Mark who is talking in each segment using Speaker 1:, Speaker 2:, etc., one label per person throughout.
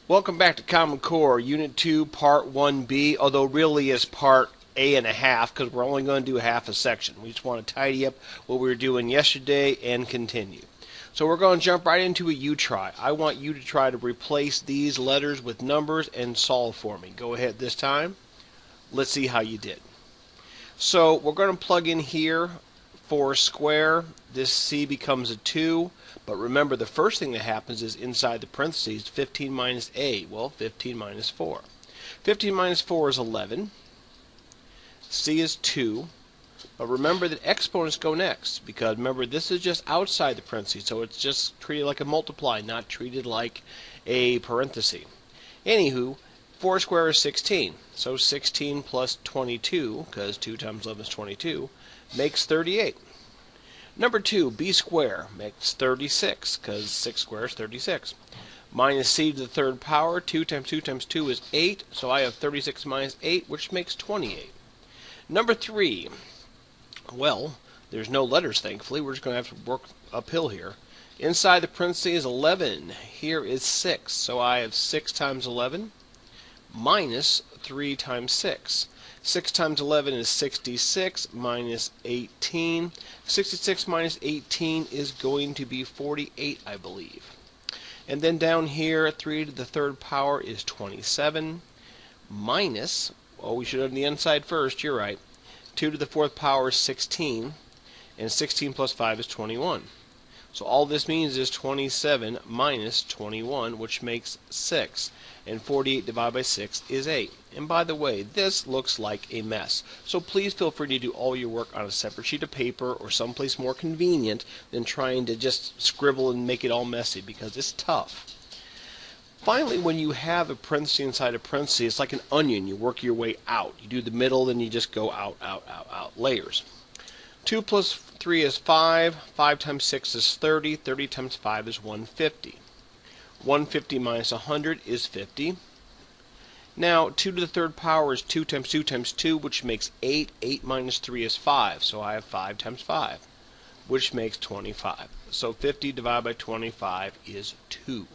Speaker 1: Welcome back to Common Core, Unit 2, Part 1B, although really is Part A and a half because we're only going to do half a section. We just want to tidy up what we were doing yesterday and continue. So we're going to jump right into a you try. I want you to try to replace these letters with numbers and solve for me. Go ahead this time. Let's see how you did. So we're going to plug in here 4 square. This C becomes a 2. But remember, the first thing that happens is inside the parentheses, 15 minus A. Well, 15 minus 4. 15 minus 4 is 11. C is 2. But remember that exponents go next, because remember, this is just outside the parentheses, so it's just treated like a multiply, not treated like a parenthesis. Anywho, 4 squared is 16. So 16 plus 22, because 2 times 11 is 22, makes 38. Number 2, b squared makes 36, because 6 squared is 36. Minus c to the third power, 2 times 2 times 2 is 8, so I have 36 minus 8, which makes 28. Number 3, well, there's no letters, thankfully. We're just going to have to work uphill here. Inside the parentheses is 11. Here is 6, so I have 6 times 11 minus 3 times 6. 6 times 11 is 66 minus 18. 66 minus 18 is going to be 48, I believe. And then down here, 3 to the third power is 27 minus, oh, we should have done the inside first, you're right. 2 to the fourth power is 16, and 16 plus 5 is 21. So all this means is 27 minus 21, which makes 6. And 48 divided by 6 is 8. And by the way, this looks like a mess. So please feel free to do all your work on a separate sheet of paper or someplace more convenient than trying to just scribble and make it all messy, because it's tough. Finally, when you have a parenthesis inside a parenthesis, it's like an onion. You work your way out. You do the middle, then you just go out, out, out, out, layers. 2 plus 3 is 5. 5 times 6 is 30. 30 times 5 is 150. 150 minus 100 is 50. Now, 2 to the third power is 2 times 2 times 2, which makes 8. 8 minus 3 is 5, so I have 5 times 5, which makes 25. So 50 divided by 25 is 2.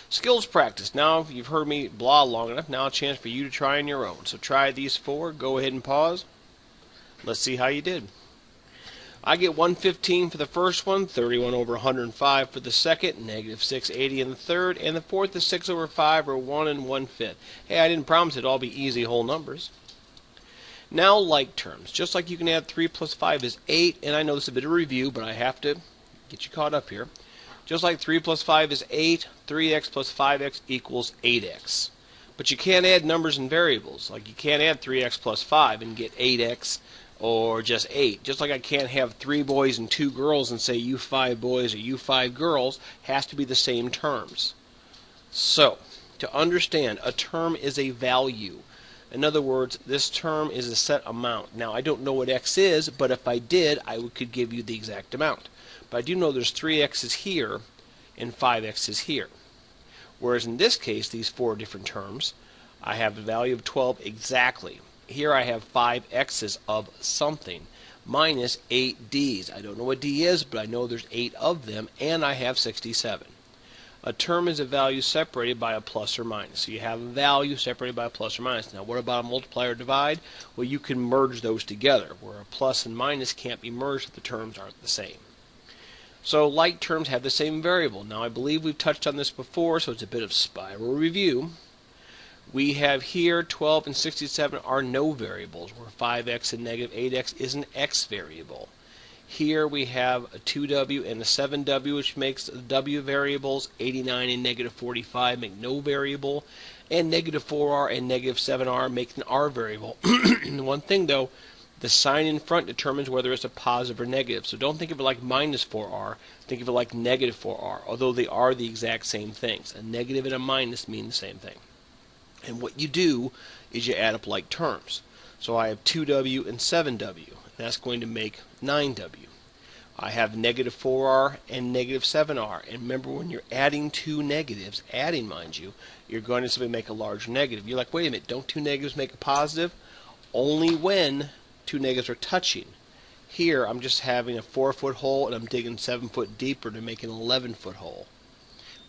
Speaker 1: Skills practice. Now, you've heard me blah long enough. Now a chance for you to try on your own. So try these 4. Go ahead and pause. Let's see how you did. I get 115 for the first one, 31 over 105 for the second, negative 680 in the third, and the fourth is 6 over 5, or 1 1/5. Hey, I didn't promise it'd all be easy whole numbers. Now like terms. Just like you can add 3 plus 5 is 8, and I know this is a bit of a review, but I have to get you caught up here. Just like 3 plus 5 is 8, 3x plus 5x equals 8x. But you can't add numbers and variables. Like you can't add 3x plus 5 and get 8x or just 8. Just like I can't have 3 boys and 2 girls and say you 5 boys or you 5 girls, has to be the same terms. So, to understand, a term is a value. In other words, this term is a set amount. Now, I don't know what x is, but if I did, I could give you the exact amount. But I do know there's 3x's here and 5x's here. Whereas in this case, these 4 different terms, I have a value of 12 exactly. Here I have 5 x's of something minus 8 d's. I don't know what d is, but I know there's 8 of them, and I have 67. A term is a value separated by a plus or minus. So you have a value separated by a plus or minus. Now what about a multiply or divide? Well, you can merge those together, where a plus and minus can't be merged if the terms aren't the same. So like terms have the same variable. Now I believe we've touched on this before, so it's a bit of spiral review. We have here 12 and 67 are no variables, where 5x and negative 8x is an x variable. Here we have a 2w and a 7w, which makes the w variables. 89 and negative 45 make no variable, and negative 4r and negative 7r make an r variable. One thing though, the sign in front determines whether it's a positive or negative. So don't think of it like minus 4r, think of it like negative 4r, although they are the exact same things. A negative and a minus mean the same thing. And what you do is you add up like terms. So I have 2w and 7w. That's going to make 9w. I have negative 4r and negative 7r. And remember, when you're adding 2 negatives, adding mind you, you're going to simply make a larger negative. You're like, wait a minute, don't 2 negatives make a positive? Only when 2 negatives are touching. Here I'm just having a 4-foot hole and I'm digging 7 foot deeper to make an 11-foot hole.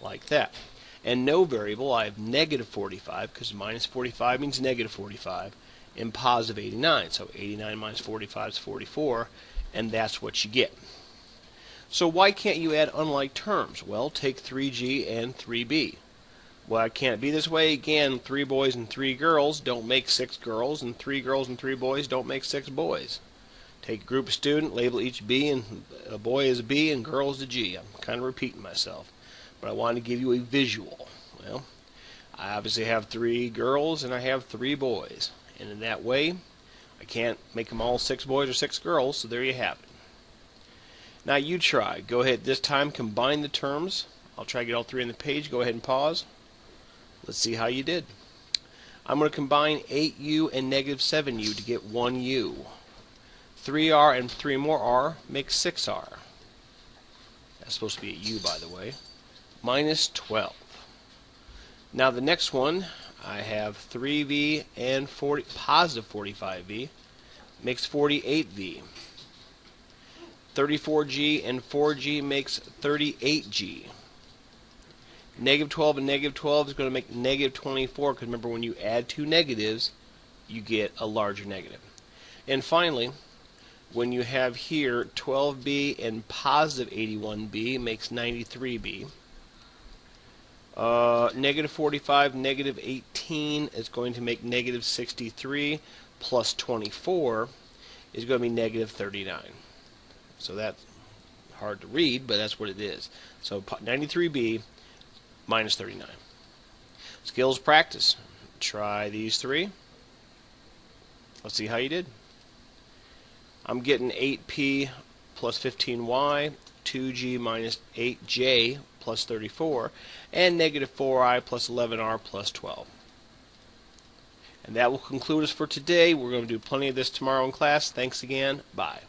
Speaker 1: Like that. And no variable, I have negative 45, because minus 45 means negative 45, and positive 89. So 89 minus 45 is 44, and that's what you get. So why can't you add unlike terms? Well, take 3G and 3B. Why can't it be this way? Again, 3 boys and 3 girls don't make 6 girls, and 3 girls and 3 boys don't make 6 boys. Take a group of students, label each B, and a boy is a B and girl is a G. I'm kind of repeating myself, but I wanted to give you a visual. Well, I obviously have 3 girls and I have 3 boys, and in that way, I can't make them all 6 boys or 6 girls, so there you have it. Now you try. Go ahead this time, combine the terms. I'll try to get all 3 on the page. Go ahead and pause. Let's see how you did. I'm going to combine 8u and negative 7u to get 1u. 3r and 3 more r makes 6r. That's supposed to be a u, by the way. Minus 12. Now the next one, I have 3v and positive 45v makes 48v. 34g and 4g makes 38g. Negative 12 and negative 12 is going to make negative 24, because remember, when you add 2 negatives, you get a larger negative. And finally, when you have here 12b and positive 81b makes 93b. Negative 45, negative 18 is going to make negative 63, plus 24 is going to be negative 39. So that's hard to read, but that's what it is. So 93b minus 39. Skills practice. Try these 3. Let's see how you did. I'm getting 8p plus 15y, 2g minus 8j plus 34, and negative 4i plus 11r plus 12. And that will conclude us for today. We're going to do plenty of this tomorrow in class. Thanks again. Bye.